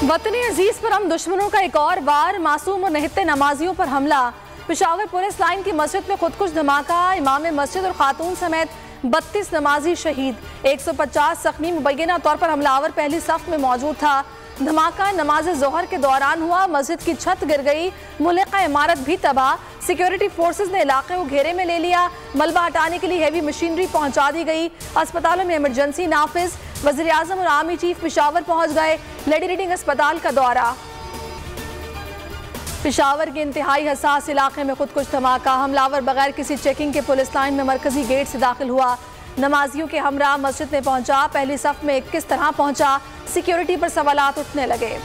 वतनी अजीज पर हम दुश्मनों का एक और बार, मासूम और निहत्ते नमाजियों पर हमला। पेशावर पुलिस लाइन की मस्जिद में खुदकुश धमाका, इमाम मस्जिद और खातून समेत 32 नमाजी शहीद, 150 जख्मी। मुबैना तौर पर हमलावर पहली सफ में मौजूद था। धमाका नमाज जोहर के दौरान हुआ, मस्जिद की छत गिर गई, मुल्का इमारत भी तबाह। सिक्योरिटी फोर्सेज ने इलाके को घेरे में ले लिया। मलबा हटाने के लिए हैवी मशीनरी पहुंचा दी गई। अस्पतालों में इमरजेंसी नाफिज। वज़ीर आज़म और आर्मी चीफ पेशावर पहुंच गए। लेडी रीडिंग अस्पताल का दौरा। पेशावर के इंतहाई हसास इलाके में खुदकुश धमाका, हमलावर बगैर किसी चेकिंग के पुलिस लाइन में मरकजी गेट से दाखिल हुआ। नमाजियों के हमरा मस्जिद में पहुंचा, पहली सफ में किस तरह पहुंचा, सिक्योरिटी पर सवालात उठने लगे।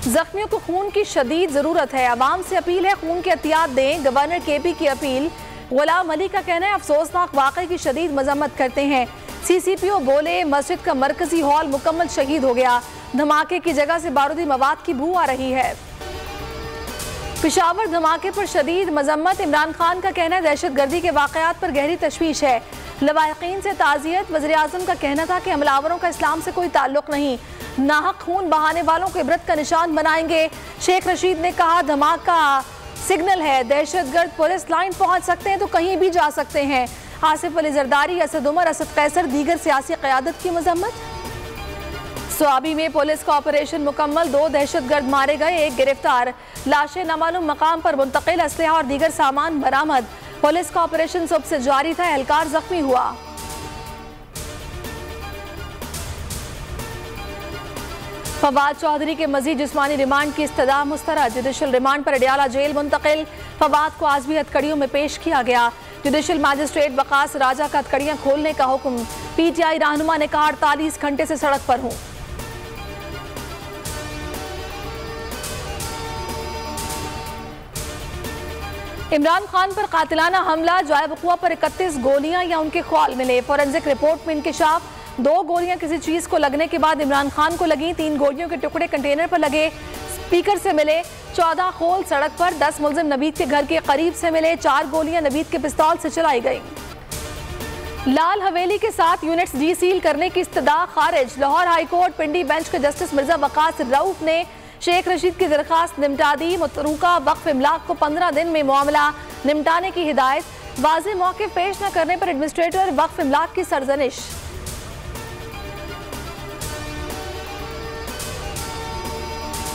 जख्मियों को खून की शदीद जरूरत है, अवाम से अपील है खून की एहतियात दें। गवर्नर केपी की अपील। गुलाम अली का कहना है अफसोसनाक वाक़े की शदीद मजम्मत करते हैं। CCPO बोले मस्जिद का मरकजी हॉल मुकम्मल शहीद हो गया, धमाके की जगह से बारूदी मवाद की बू आ रही है। पेशावर धमाके पर शदीद मजम्मत। इमरान खान का कहना है दहशत गर्दी के वाक़यात पर गहरी तशवीश है, लवाहिकीन से ताज़ियत। वज़ीर आज़म का कहना था कि हमलावरों का इस्लाम से कोई ताल्लुक नहीं, नाहक खून बहाने वालों को इबरत का निशान बनाएंगे। शेख रशीद ने कहा धमाका सिग्नल है, दहशतगर्द पुलिस लाइन पहुंच सकते हैं तो कहीं भी जा सकते हैं। आसिफ अली जरदारी, असद उमर, असद कैसर, दीगर सियासी क़यादत की मजम्मत। स्वाबी में पुलिस का ऑपरेशन मुकम्मल, 2 दहशतगर्द मारे गए, 1 गिरफ्तार। लाशें नामालूम मकाम पर मुंतकिल, असलहा और दीगर सामान बरामद। पुलिस का ऑपरेशन सुबह से जारी था, एहलकार जख्मी हुआ। फवाद चौधरी के मजीद जिस्मानी रिमांड की इस्तदा मुस्तरद, जुडिशल रिमांड पर अडियाला जेल मुंतकिल। फवाद को आज भी हथकड़ियों में पेश किया गया। जुडिशल मजिस्ट्रेट वकास राजा का हथकड़ियां खोलने का हुक्म। PTI रहनुमा ने कहा 48 घंटे से सड़क पर हूं। इमरान खान पर कातिलाना हमला, जाए वक़ुआ पर 31 गोलियां या उनके ख्वाल मिले। फोरेंसिक रिपोर्ट में इंकिशाफ, 2 गोलियां किसी चीज को लगने के बाद इमरान खान को लगी, 3 गोलियों के टुकड़े कंटेनर पर लगे, स्पीकर से मिले। 14 खोल सड़क पर, 10 मुलजिम नवीद के घर के करीब से मिले। 4 गोलियां नवीद के पिस्तौल से चलाई गई। लाल हवेली के 7 यूनिट्स डी सील करने की इस्तदा खारिज। लाहौर हाई कोर्ट पिंडी बेंच के जस्टिस मिर्जा वकास रऊफ ने शेख रशीद की दरखास्त निपटा दी। मुतरूका वक्फ इमलाक को 15 दिन में मामला निपटाने की हिदायत। वाज़ेह मौक़िफ़ पेश न करने पर एडमिनिस्ट्रेटर वक्फ इमलाक की सरजनिश।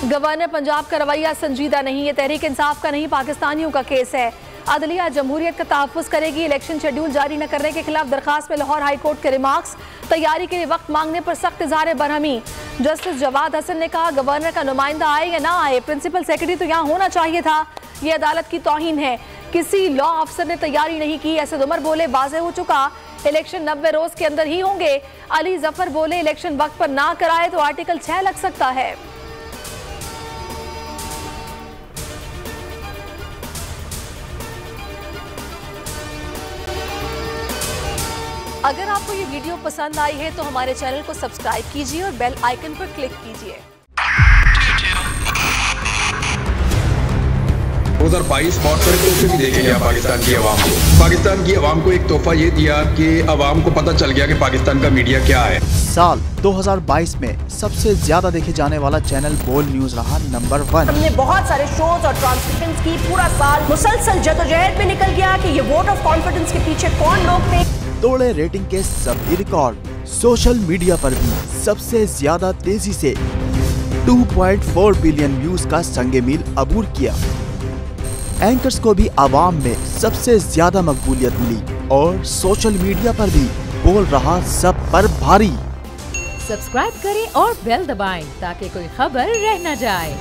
गवर्नर पंजाब का रवैया संजीदा नहीं, ये तहरीक इंसाफ का नहीं, पाकिस्तानियों का केस है। अदलिया जमहूरियत का तहफ़्फ़ुज़ करेगी। इलेक्शन शेड्यूल जारी न करने के खिलाफ दरखास्त में लाहौर हाई कोर्ट के रिमार्क्स। तैयारी के लिए वक्त मांगने पर सख्त इज़हार बरहमी। जस्टिस जवाद हसन ने कहा गवर्नर का नुमाइंदा आए या ना आए, प्रिंसिपल सेक्रेटरी तो यहाँ होना चाहिए था, ये अदालत की तौहीन है। किसी लॉ अफसर ने तैयारी नहीं की। असद उमर बोले वाज़ेह हो चुका, इलेक्शन 90 रोज के अंदर ही होंगे। अली जफर बोले इलेक्शन वक्त पर ना कराए तो आर्टिकल 6 लग सकता है। अगर आपको ये वीडियो पसंद आई है तो हमारे चैनल को सब्सक्राइब कीजिए और बेल आइकन पर क्लिक कीजिए। 2022 बहुत सारे तोहफे भी देखे गया पाकिस्तान की आवाम को। पाकिस्तान की आवाम को एक तोहफा ये दिया कि आवाम को पता चल गया कि पाकिस्तान का मीडिया क्या है। साल 2022 में सबसे ज्यादा देखे जाने वाला चैनल बोल न्यूज रहा नंबर 1। हमने बहुत सारे शोज और ट्रांसमिशंस की, पूरा साल मुसलसल जदोजहद में निकल गया कि ये वोट ऑफ कॉन्फिडेंस के पीछे कौन लोग थे। तोड़े रेटिंग के सभी रिकॉर्ड। सोशल मीडिया पर भी सबसे ज्यादा तेजी से 2.4 बिलियन व्यूज का संगे मील अबूर किया। एंकर्स को भी आवाम में सबसे ज्यादा मकबूलियत मिली और सोशल मीडिया पर भी बोल रहा सब पर भारी। सब्सक्राइब करें और बेल दबाएं ताकि कोई खबर रह न जाए।